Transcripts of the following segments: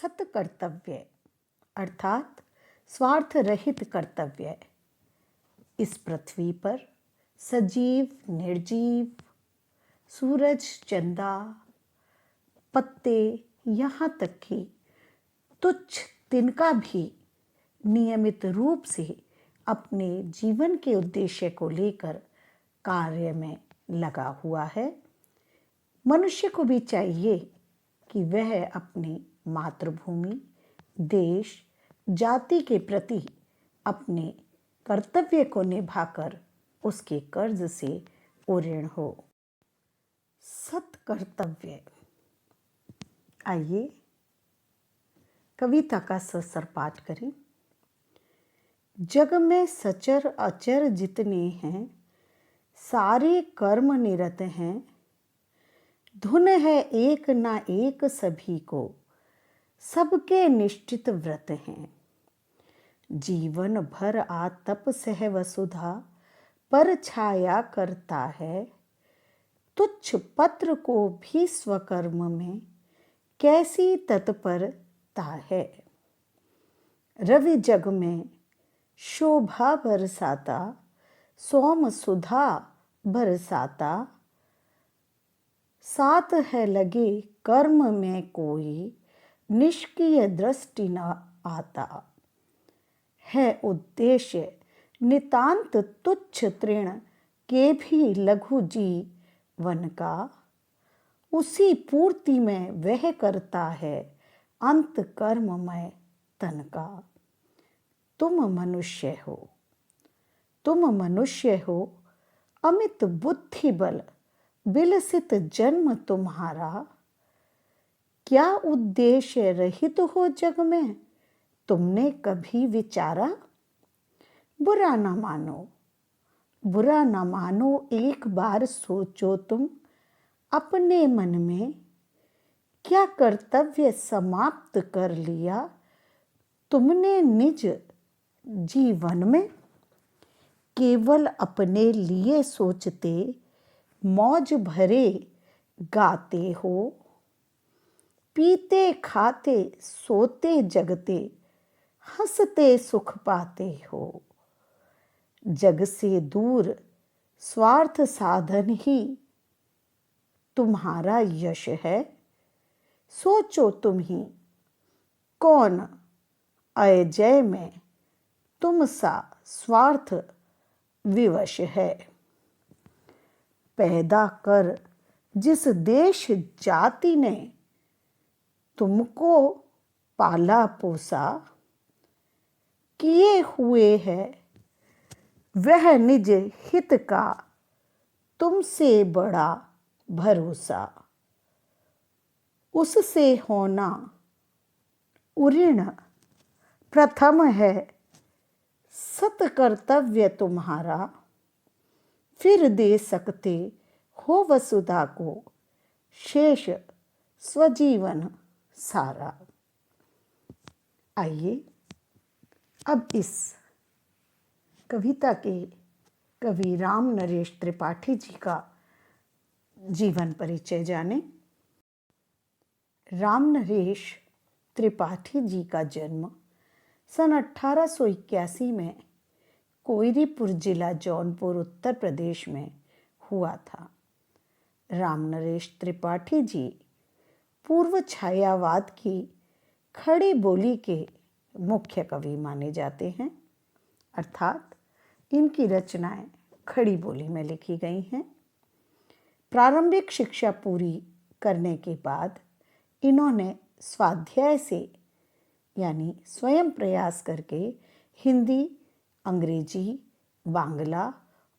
सत कर्तव्य अर्थात स्वार्थ रहित कर्तव्य। इस पृथ्वी पर सजीव निर्जीव, सूरज चंदा, पत्ते, यहाँ तक कि तुच्छ तिनका भी नियमित रूप से अपने जीवन के उद्देश्य को लेकर कार्य में लगा हुआ है। मनुष्य को भी चाहिए कि वह अपनी मातृभूमि, देश, जाति के प्रति अपने कर्तव्य को निभाकर उसके कर्ज से उऋण हो। सत कर्तव्य। आइए कविता का ससर पाठ करें। जग में सचर अचर जितने हैं, सारे कर्म निरत हैं। धुन है एक ना एक सभी को, सबके निश्चित व्रत हैं। जीवन भर आतप सह वसुधा, पर छाया करता है। तुच्छ पत्र को भी स्वकर्म में, कैसी तत्परता है। रवि जग में शोभा बरसाता, सोम सुधा बरसाता। साथ है लगे कर्म में कोई, निष्क्रिय दृष्टि न आता। है उद्देश्य नितांत तुच्छ तृण के भी लघु जीवन का। उसी पूर्ति में वह करता है, अंत कर्ममय तन का। तुम मनुष्य हो, तुम मनुष्य हो, अमित बुद्धि बल, विलसित जन्म तुम्हारा। क्या उद्देश्य रहित हो जग में, तुमने कभी विचारा। बुरा न मानो, बुरा न मानो, एक बार सोचो तुम अपने मन में। क्या कर्तव्य समाप्त कर लिया तुमने निज जीवन में। केवल अपने लिए सोचते, मौज भरे गाते हो। पीते खाते सोते जगते, हंसते सुख पाते हो। जग से दूर स्वार्थ साधन ही तुम्हारा यश है। सोचो तुम ही, कौन अजय में तुम सा स्वार्थ विवश है। पैदा कर जिस देश जाति ने तुमको पाला पोसा, किए हुए है वह निज हित का तुमसे बड़ा भरोसा। उससे होना उऋण प्रथम है सत कर्तव्य तुम्हारा। फिर दे सकते हो वसुधा को, शेष स्वजीवन सारा। आइए अब इस कविता के कवि राम नरेश त्रिपाठी जी का जीवन परिचय जाने। राम नरेश त्रिपाठी जी का जन्म सन 1881 में कोयरीपुर जिला जौनपुर उत्तर प्रदेश में हुआ था। राम नरेश त्रिपाठी जी पूर्व छायावाद की खड़ी बोली के मुख्य कवि माने जाते हैं, अर्थात इनकी रचनाएं खड़ी बोली में लिखी गई हैं। प्रारंभिक शिक्षा पूरी करने के बाद इन्होंने स्वाध्याय से यानी स्वयं प्रयास करके हिंदी, अंग्रेजी, बांग्ला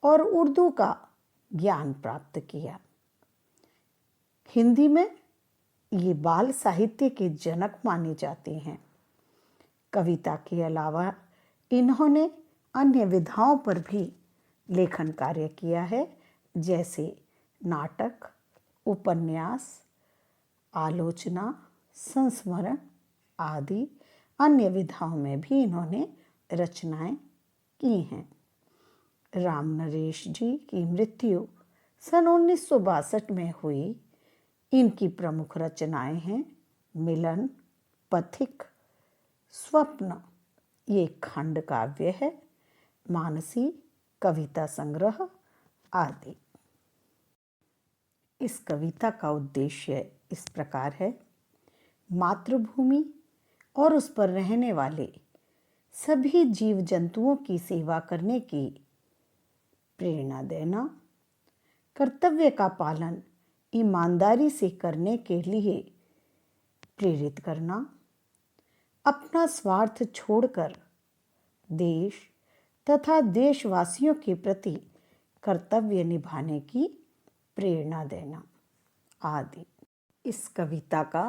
और उर्दू का ज्ञान प्राप्त किया। हिंदी में ये बाल साहित्य के जनक माने जाते हैं। कविता के अलावा इन्होंने अन्य विधाओं पर भी लेखन कार्य किया है, जैसे नाटक, उपन्यास, आलोचना, संस्मरण आदि अन्य विधाओं में भी इन्होंने रचनाएं की हैं। राम नरेश जी की मृत्यु सन 1962 में हुई। इनकी प्रमुख रचनाएं हैं मिलन, पथिक, स्वप्न ये खंड काव्य है, मानसी कविता संग्रह आदि। इस कविता का उद्देश्य इस प्रकार है: मातृभूमि और उस पर रहने वाले सभी जीव जंतुओं की सेवा करने की प्रेरणा देना, कर्तव्य का पालन ईमानदारी से करने के लिए प्रेरित करना, अपना स्वार्थ छोड़कर देश तथा देशवासियों के प्रति कर्तव्य निभाने की प्रेरणा देना आदि। इस कविता का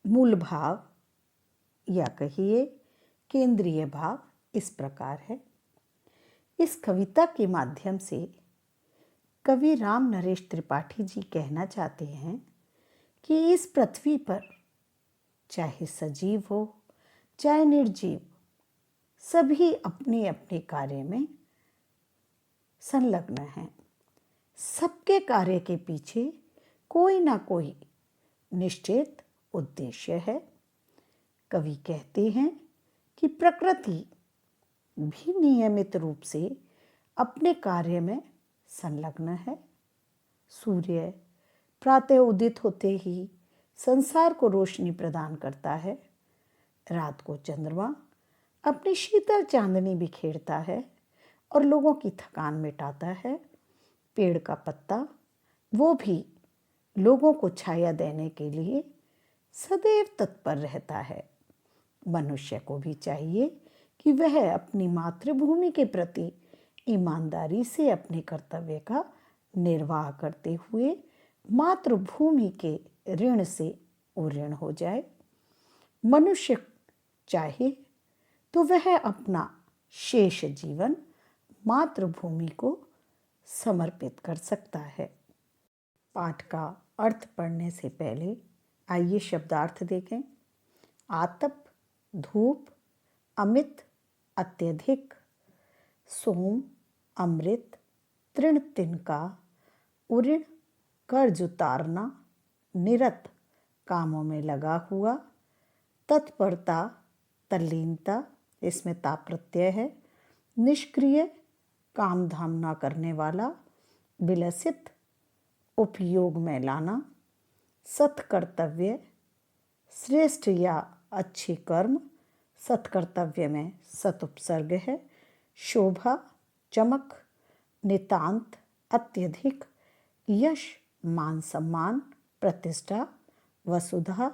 मूल भाव या कहिए केंद्रीय भाव इस प्रकार है। इस कविता के माध्यम से कवि राम नरेश त्रिपाठी जी कहना चाहते हैं कि इस पृथ्वी पर चाहे सजीव हो चाहे निर्जीव, सभी अपने अपने कार्य में संलग्न हैं। सबके कार्य के पीछे कोई ना कोई निश्चित उद्देश्य है। कवि कहते हैं कि प्रकृति भी नियमित रूप से अपने कार्य में संलग्न है। सूर्य प्रातः उदित होते ही संसार को रोशनी प्रदान करता है। रात को चंद्रमा अपनी शीतल चांदनी बिखेरता है और लोगों की थकान मिटाता है। पेड़ का पत्ता वो भी लोगों को छाया देने के लिए सदैव तत्पर रहता है। मनुष्य को भी चाहिए कि वह अपनी मातृभूमि के प्रति ईमानदारी से अपने कर्तव्य का निर्वाह करते हुए मातृभूमि के ऋण से उऋण हो जाए। मनुष्य चाहे तो वह अपना शेष जीवन मातृभूमि को समर्पित कर सकता है। पाठ का अर्थ पढ़ने से पहले आइए शब्दार्थ देखें। आतप, धूप, अमित, अत्यधिक, सोम, अमृत, तृण, तिनका, उऋण, कर्ज उतारना, निरत, कामों में लगा हुआ, तत्परता, तल्लीनता, इसमें ता प्रत्यय है, निष्क्रिय, काम धाम ना करने वाला, विलसित, उपयोग में लाना, सत्कर्तव्य, श्रेष्ठ या अच्छे कर्म, सत्कर्तव्य में सत उपसर्ग है, शोभा, चमक, नितांत, अत्यधिक, यश, मान सम्मान, प्रतिष्ठा, वसुधा,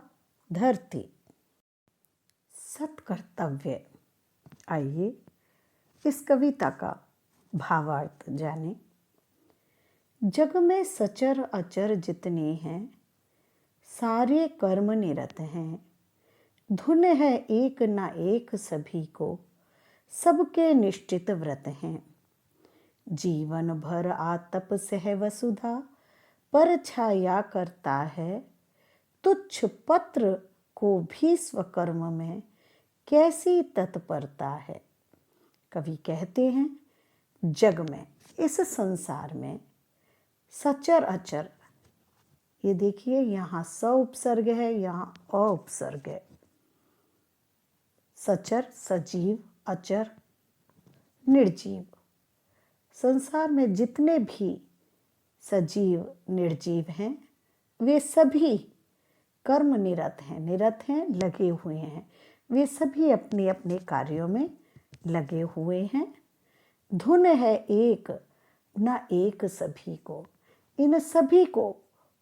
धरती। सत्कर्तव्य। आइए इस कविता का भावार्थ जानें। जग में सचर अचर जितने हैं, सारे कर्म निरत हैं। धुन है एक ना एक सभी को, सबके निश्चित व्रत हैं। जीवन भर आतप सह वसुधा, पर छाया करता है। तुच्छ पत्र को भी स्वकर्म में कैसी तत्परता है। कवि कहते हैं जग में, इस संसार में सचर अचर, ये देखिए यहाँ स उपसर्ग है, यहाँ अ उपसर्ग है। सचर सजीव, अचर निर्जीव। संसार में जितने भी सजीव निर्जीव हैं वे सभी कर्म निरत हैं, लगे हुए हैं। वे सभी अपने अपने कार्यों में लगे हुए हैं। धुन है एक ना एक सभी को, इन सभी को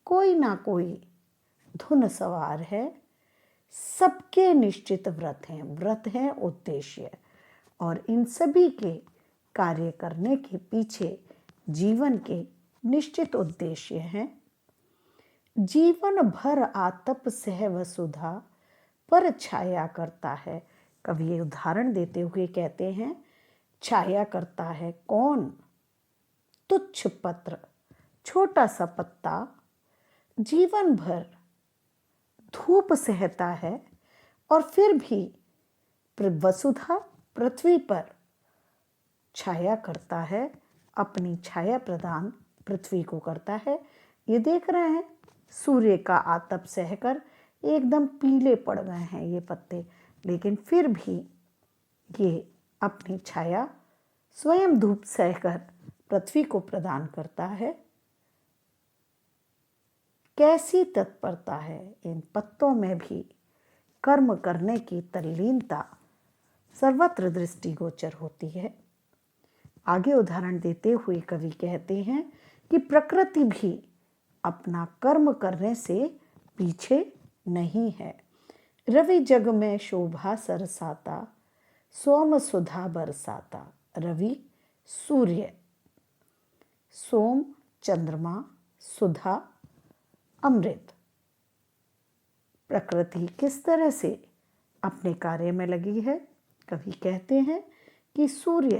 कोई ना कोई धुन सवार है। सबके निश्चित व्रत हैं उद्देश्य, और इन सभी के कार्य करने के पीछे जीवन के निश्चित उद्देश्य हैं। जीवन भर आतप सह वसुधा, पर छाया करता है। कवि ये उदाहरण देते हुए कहते हैं छाया करता है कौन? तुच्छ पत्र, छोटा सा पत्ता जीवन भर धूप सहता है और फिर भी वसुधा पृथ्वी पर छाया करता है, अपनी छाया प्रदान पृथ्वी को करता है। ये देख रहे हैं सूर्य का आतप सहकर एकदम पीले पड़ गए हैं ये पत्ते, लेकिन फिर भी ये अपनी छाया स्वयं धूप सहकर पृथ्वी को प्रदान करता है। कैसी तत्परता है इन पत्तों में भी, कर्म करने की तल्लीनता सर्वत्र दृष्टिगोचर होती है। आगे उदाहरण देते हुए कवि कहते हैं कि प्रकृति भी अपना कर्म करने से पीछे नहीं है। रवि जग में शोभा सरसाता, सोम सुधा बरसाता। रवि सूर्य, सोम चंद्रमा, सुधा अमृत। प्रकृति किस तरह से अपने कार्य में लगी है? कवि कहते हैं कि सूर्य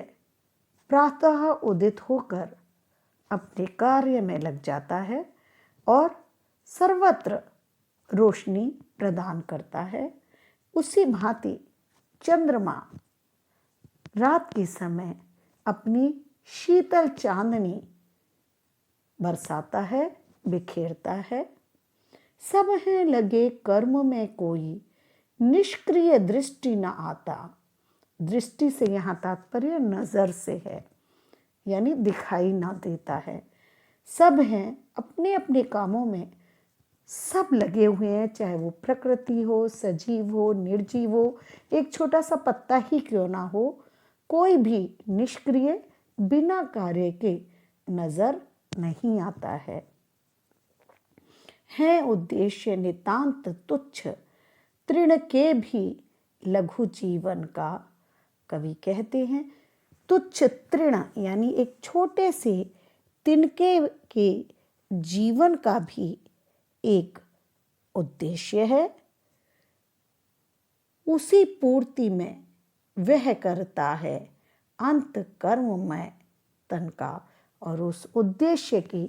प्रातः उदित होकर अपने कार्य में लग जाता है और सर्वत्र रोशनी प्रदान करता है। उसी भांति चंद्रमा रात के समय अपनी शीतल चांदनी बरसाता है, बिखेरता है। सब हैं लगे कर्म में, कोई निष्क्रिय दृष्टि न आता। दृष्टि से यहाँ तात्पर्य नजर से है, यानी दिखाई ना देता है। सब हैं अपने अपने कामों में, सब लगे हुए हैं, चाहे वो प्रकृति हो, सजीव हो, निर्जीव हो, एक छोटा सा पत्ता ही क्यों ना हो, कोई भी निष्क्रिय बिना कार्य के नजर नहीं आता है उद्देश्य नितांत तुच्छ, तृण के भी लघु जीवन का। कवि कहते हैं तुच्छ तृण यानी एक छोटे से तिनके के जीवन का भी एक उद्देश्य है। उसी पूर्ति में वह करता है अंत कर्ममय तन का, और उस उद्देश्य की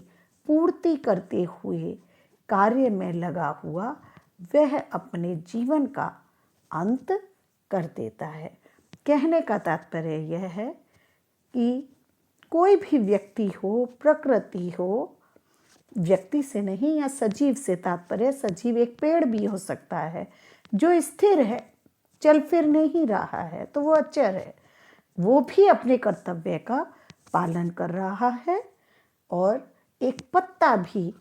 पूर्ति करते हुए कार्य में लगा हुआ वह अपने जीवन का अंत कर देता है। कहने का तात्पर्य यह है कि कोई भी व्यक्ति हो, प्रकृति हो, व्यक्ति से नहीं या सजीव से तात्पर्य, सजीव एक पेड़ भी हो सकता है जो स्थिर है, चल फिर नहीं रहा है तो वो अचर है, वो भी अपने कर्तव्य का पालन कर रहा है। और एक पत्ता भी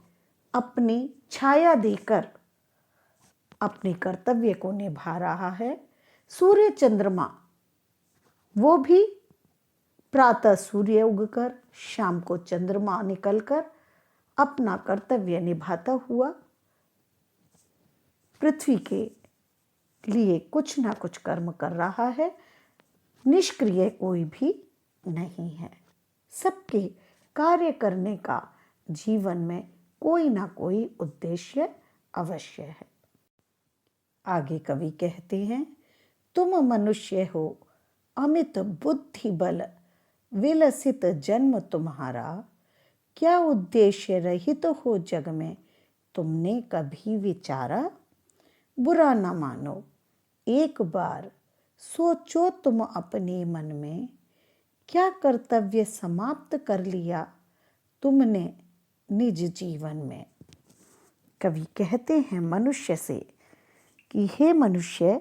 अपनी छाया देकर अपने कर्तव्य को निभा रहा है। सूर्य चंद्रमा वो भी प्रातः सूर्य उगकर शाम को चंद्रमा निकलकर अपना कर्तव्य निभाता हुआ पृथ्वी के लिए कुछ ना कुछ कर्म कर रहा है। निष्क्रिय कोई भी नहीं है, सबके कार्य करने का जीवन में कोई ना कोई उद्देश्य अवश्य है। आगे कवि कहते हैं तुम मनुष्य हो अमित बुद्धि बल, विलसित जन्म तुम्हारा। क्या उद्देश्य रहित हो जग में, तुमने कभी विचारा। बुरा न मानो एक बार, सोचो तुम अपने मन में। क्या कर्तव्य समाप्त कर लिया तुमने निज जीवन में। कवि कहते हैं मनुष्य से कि हे मनुष्य,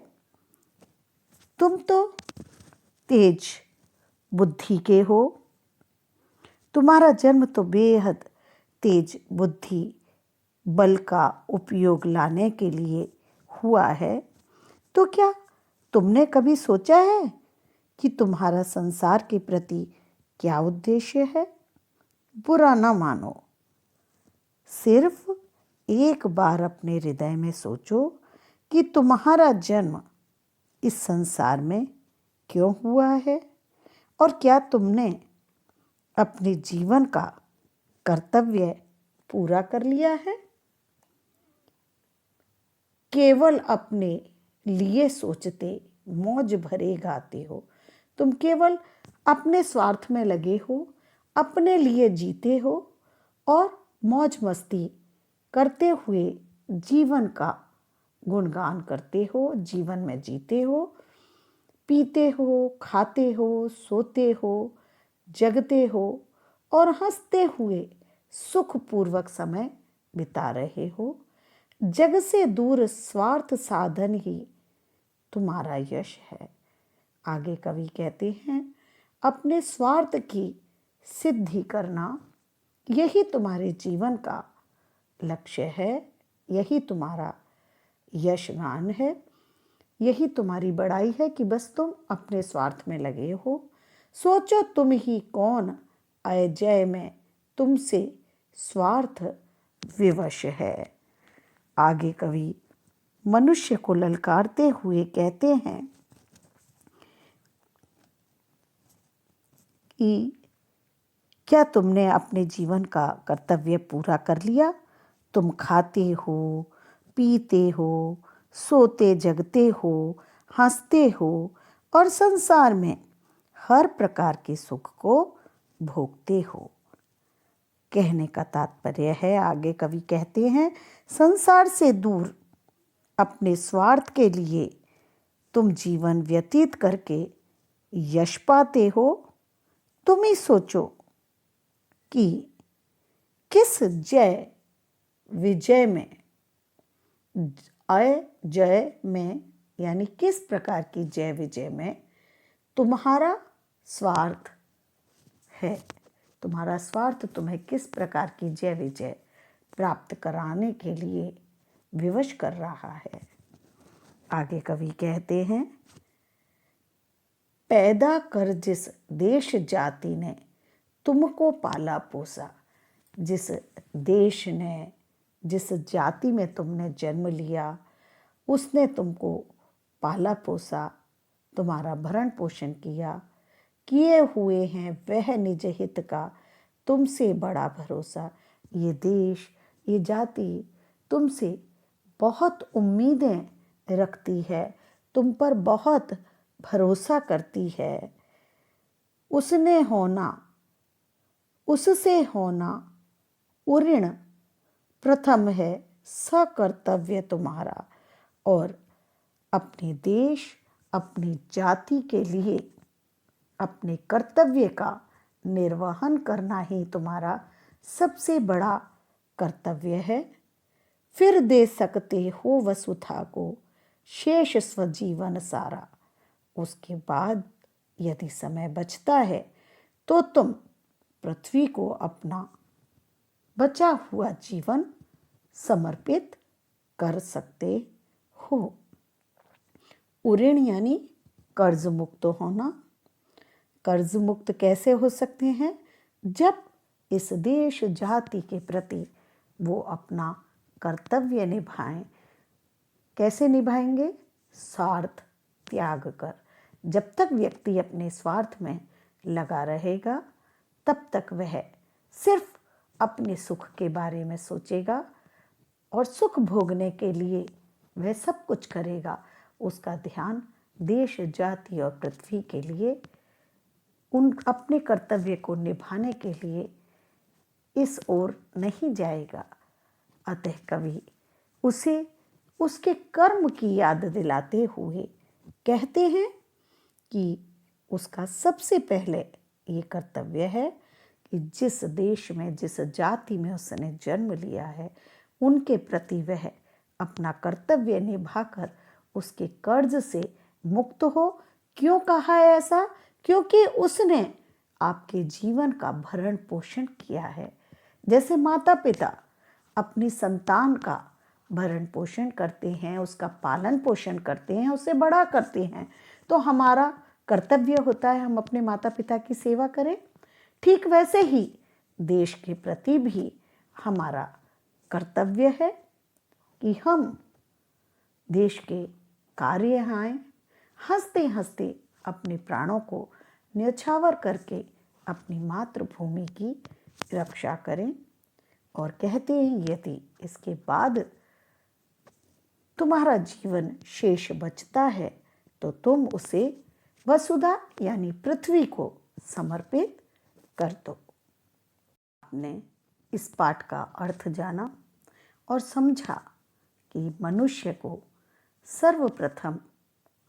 तुम तो तेज बुद्धि के हो, तुम्हारा जन्म तो बेहद तेज बुद्धि बल का उपयोग लाने के लिए हुआ है। तो क्या तुमने कभी सोचा है कि तुम्हारा संसार के प्रति क्या उद्देश्य है। बुरा ना मानो, सिर्फ एक बार अपने हृदय में सोचो कि तुम्हारा जन्म इस संसार में क्यों हुआ है और क्या तुमने अपने जीवन का कर्तव्य पूरा कर लिया है। केवल अपने लिए सोचते, मौज भरे गाते हो। तुम केवल अपने स्वार्थ में लगे हो, अपने लिए जीते हो और मौज मस्ती करते हुए जीवन का गुणगान करते हो, जीवन में जीते हो, पीते हो, खाते हो, सोते हो, जगते हो और हंसते हुए सुखपूर्वक समय बिता रहे हो। जग से दूर स्वार्थ साधन ही तुम्हारा यश है। आगे कवि कहते हैं, अपने स्वार्थ की सिद्धि करना यही तुम्हारे जीवन का लक्ष्य है, यही तुम्हारा यशगान है, यही तुम्हारी बड़ाई है कि बस तुम अपने स्वार्थ में लगे हो। सोचो तुम ही कौन अजय में तुमसे स्वार्थ विवश है। आगे कवि मनुष्य को ललकारते हुए कहते हैं कि क्या तुमने अपने जीवन का कर्तव्य पूरा कर लिया? तुम खाते हो, पीते हो, सोते जगते हो, हंसते हो और संसार में हर प्रकार के सुख को भोगते हो। कहने का तात्पर्य है, आगे कवि कहते हैं, संसार से दूर अपने स्वार्थ के लिए तुम जीवन व्यतीत करके यश पाते हो। तुम ही सोचो कि किस जय विजय में, अजय में यानी किस प्रकार की जय विजय में तुम्हारा स्वार्थ है। तुम्हारा स्वार्थ तुम्हें किस प्रकार की जय विजय प्राप्त कराने के लिए विवश कर रहा है। आगे कवि कहते हैं, पैदा कर जिस देश जाति ने तुमको पाला पोसा। जिस देश ने, जिस जाति में तुमने जन्म लिया, उसने तुमको पाला पोसा, तुम्हारा भरण पोषण किया। किए हुए हैं वह निज हित का तुमसे बड़ा भरोसा। ये देश, ये जाति तुमसे बहुत उम्मीदें रखती है, तुम पर बहुत भरोसा करती है। उसने होना, उससे होना उऋण प्रथम है सकर्तव्य तुम्हारा। और अपने देश, अपनी जाति के लिए अपने कर्तव्य का निर्वहन करना ही तुम्हारा सबसे बड़ा कर्तव्य है। फिर दे सकते हो वसुधा को शेष स्वजीवन सारा। उसके बाद यदि समय बचता है तो तुम पृथ्वी को अपना बचा हुआ जीवन समर्पित कर सकते हो। उऋण यानी कर्ज मुक्त होना। कर्ज मुक्त कैसे हो सकते हैं? जब इस देश जाति के प्रति वो अपना कर्तव्य निभाएं। कैसे निभाएंगे? स्वार्थ त्याग कर। जब तक व्यक्ति अपने स्वार्थ में लगा रहेगा, तब तक वह सिर्फ अपने सुख के बारे में सोचेगा और सुख भोगने के लिए वह सब कुछ करेगा। उसका ध्यान देश, जाति और पृथ्वी के लिए, उन अपने कर्तव्य को निभाने के लिए इस ओर नहीं जाएगा। अतः कवि उसे उसके कर्म की याद दिलाते हुए कहते हैं कि उसका सबसे पहले ये कर्तव्य है कि जिस देश में, जिस जाति में उसने जन्म लिया है, उनके प्रति वह अपना कर्तव्य निभाकर उसके कर्ज से मुक्त हो। क्यों कहा है ऐसा? क्योंकि उसने आपके जीवन का भरण पोषण किया है। जैसे माता पिता अपनी संतान का भरण पोषण करते हैं, उसका पालन पोषण करते हैं, उसे बड़ा करते हैं, तो हमारा कर्तव्य होता है हम अपने माता पिता की सेवा करें। ठीक वैसे ही देश के प्रति भी हमारा कर्तव्य है कि हम देश के कार्य आएं, हंसते हंसते अपने प्राणों को न्यौछावर करके अपनी मातृभूमि की रक्षा करें। और कहते हैं यदि इसके बाद तुम्हारा जीवन शेष बचता है तो तुम उसे वसुधा यानी पृथ्वी को समर्पित कर दो। आपने इस पाठ का अर्थ जाना और समझा कि मनुष्य को सर्वप्रथम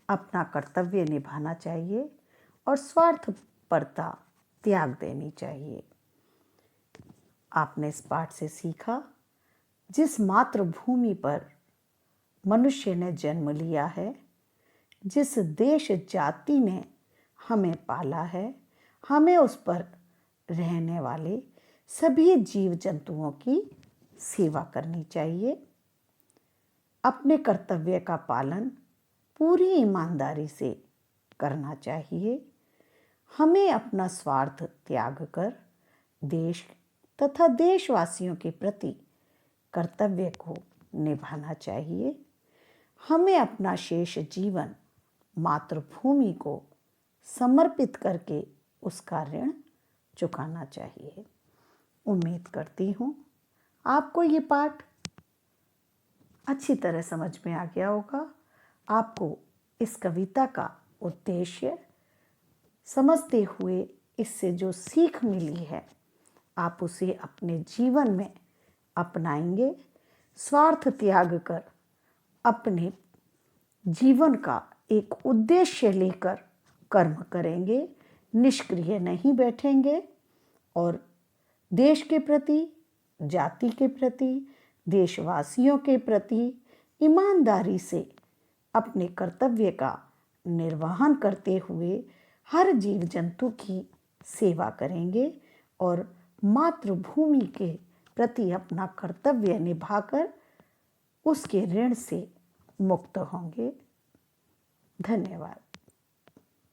अपना कर्तव्य निभाना चाहिए और स्वार्थपरता त्याग देनी चाहिए। आपने इस पाठ से सीखा जिस मातृभूमि पर मनुष्य ने जन्म लिया है, जिस देश जाति ने हमें पाला है, हमें उस पर रहने वाले सभी जीव जंतुओं की सेवा करनी चाहिए। अपने कर्तव्य का पालन पूरी ईमानदारी से करना चाहिए। हमें अपना स्वार्थ त्याग कर देश तथा देशवासियों के प्रति कर्तव्य को निभाना चाहिए। हमें अपना शेष जीवन मातृभूमि को समर्पित करके उसका ऋण चुकाना चाहिए। उम्मीद करती हूँ आपको ये पाठ अच्छी तरह समझ में आ गया होगा। आपको इस कविता का उद्देश्य समझते हुए इससे जो सीख मिली है आप उसे अपने जीवन में अपनाएंगे। स्वार्थ त्याग कर अपने जीवन का एक उद्देश्य लेकर कर्म करेंगे, निष्क्रिय नहीं बैठेंगे और देश के प्रति, जाति के प्रति, देशवासियों के प्रति ईमानदारी से अपने कर्तव्य का निर्वहन करते हुए हर जीव जंतु की सेवा करेंगे और मातृभूमि के प्रति अपना कर्तव्य निभाकर उसके ऋण से मुक्त होंगे। धन्यवाद।